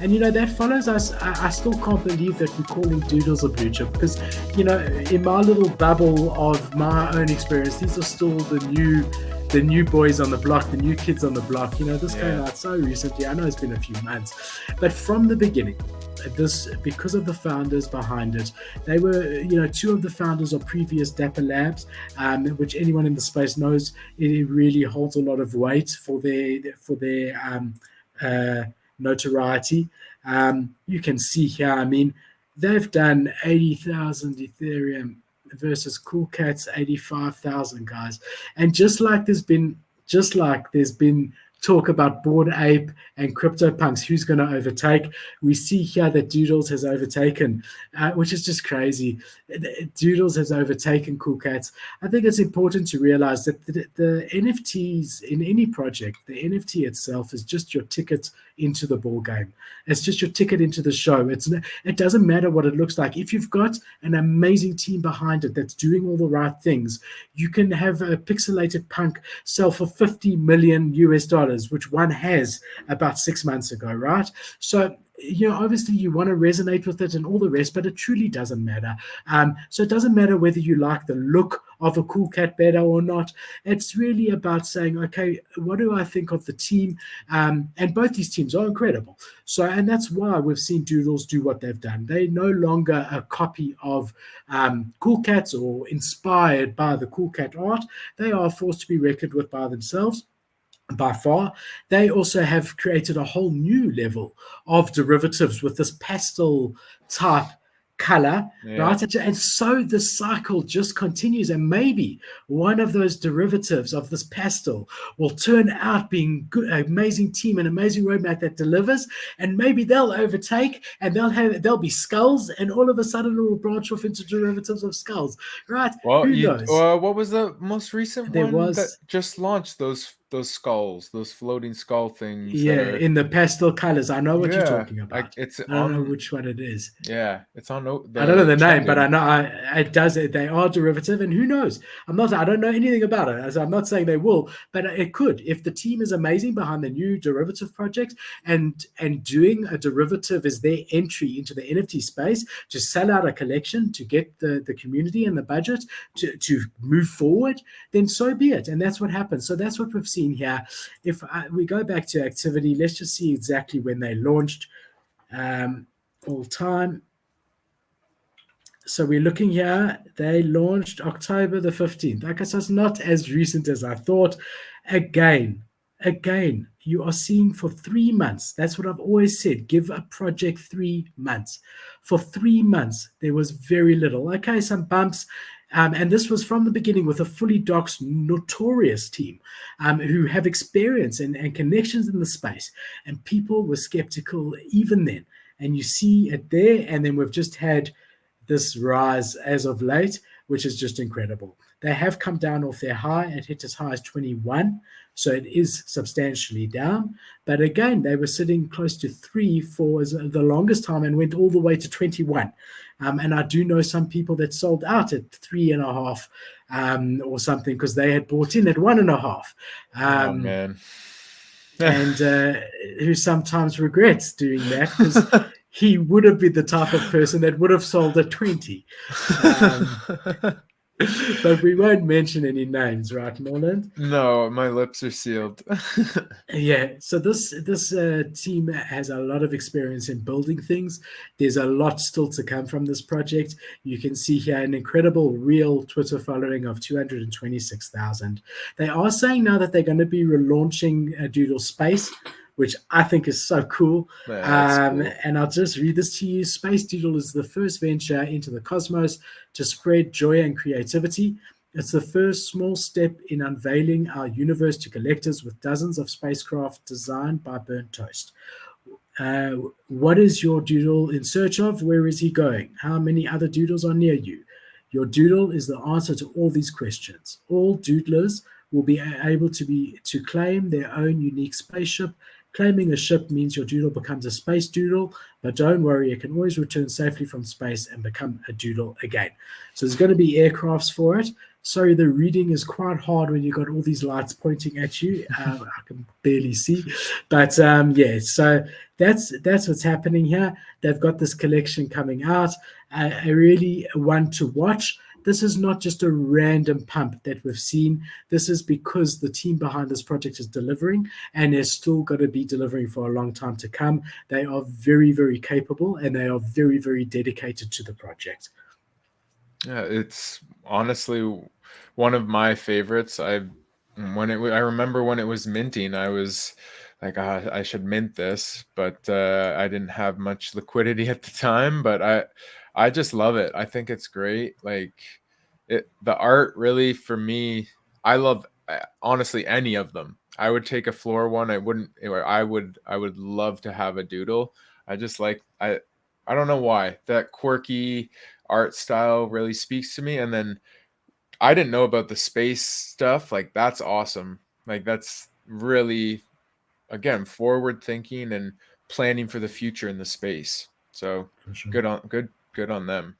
And, that follows us. I still can't believe that we're calling Doodles a blue chip because, in my little bubble of my own experience, these are still the new boys on the block, the new kids on the block. This came out so recently. I know it's been a few months, but from the beginning, because of the founders behind it, they were, two of the founders are previous Dapper Labs, which anyone in the space knows it really holds a lot of weight for their notoriety. You can see here, I mean, they've done 80,000 Ethereum versus Cool Cat's 85,000, guys. And just like there's been talk about Bored Ape and CryptoPunks, who's going to overtake, we see here that Doodles has overtaken, which is just crazy. Doodles has overtaken Cool Cats. I think it's important to realize that the NFTs in any project, the NFT itself is just your ticket into the ball game. It's just your ticket into the show. It doesn't matter what it looks like. If you've got an amazing team behind it that's doing all the right things, you can have a pixelated punk sell for $50 million, which one has about 6 months ago, right? So, obviously you want to resonate with it and all the rest, but it truly doesn't matter. So it doesn't matter whether you like the look of a Cool Cat better or not. It's really about saying, okay, what do I think of the team? And both these teams are incredible. So, and that's why we've seen Doodles do what they've done. They're no longer a copy of Cool Cats or inspired by the Cool Cat art. They are forced to be reckoned with by themselves. By far, they also have created a whole new level of derivatives with this pastel type color, right? And so the cycle just continues, and maybe one of those derivatives of this pastel will turn out being good, amazing team, an amazing roadmap that delivers, and maybe they'll overtake, and they'll be skulls, and all of a sudden it will branch off into derivatives of skulls, right? Well, who knows? What was the most recent one that just launched? Those skulls, those floating skull things. Yeah, in the pastel colors. I know what you're talking about. I don't know which one it is. Yeah, it's on. I don't know the name, but I know it does. They are derivative, and who knows? I don't know anything about it. I'm not saying they will, but it could. If the team is amazing behind the new derivative project, and doing a derivative is their entry into the NFT space to sell out a collection to get the community and the budget to move forward, then so be it. And that's what happens. So that's what we've seen here. If we go back to activity, let's just see exactly when they launched all time. So we're looking here, they launched October the 15th. Like I said, it's not as recent as I thought. Again, you are seeing for 3 months. That's what I've always said. Give a project 3 months. For 3 months, there was very little. Okay, some bumps. And this was from the beginning with a fully doxed, notorious team who have experience and connections in the space. And people were skeptical even then. And you see it there. And then we've just had this rise as of late, which is just incredible. They have come down off their high. It hit as high as 21. So it is substantially down. But again, they were sitting close to 3 for the longest time and went all the way to 21. And I do know some people that sold out at 3.5 or something because they had bought in at 1.5. Oh, man. And who sometimes regrets doing that because he would have been the type of person that would have sold at 20. But we won't mention any names, right, Norland? No, my lips are sealed. Yeah, so this team has a lot of experience in building things. There's a lot still to come from this project. You can see here an incredible real Twitter following of 226,000. They are saying now that they're going to be relaunching Doodle Space, which I think is so cool. Cool. And I'll just read this to you. Space Doodle is the first venture into the cosmos to spread joy and creativity. It's the first small step in unveiling our universe to collectors with dozens of spacecraft designed by Burnt Toast. What is your doodle in search of? Where is he going? How many other doodles are near you? Your doodle is the answer to all these questions. All doodlers will be able to claim their own unique spaceship. Claiming a ship means your doodle becomes a space doodle, but don't worry, it can always return safely from space and become a doodle again. So there's going to be aircrafts for it. Sorry, the reading is quite hard when you've got all these lights pointing at you. I can barely see. But yeah, so that's what's happening here. They've got this collection coming out. I really want to watch. This is not just a random pump that we've seen. This is because the team behind this project is delivering, and they're still going to be delivering for a long time to come. They are very, very capable, and they are very, very dedicated to the project. Yeah, it's honestly one of my favorites. I remember when it was minting, I was like, I should mint this, but I didn't have much liquidity at the time. But I just love it. I think it's great. Like the art really for me, I love honestly any of them. I would take a floor one. I would love to have a doodle. I just like I don't know why that quirky art style really speaks to me. And then I didn't know about the space stuff. Like that's awesome. Like that's really, again, forward thinking and planning for the future in the space. So For sure. good on them.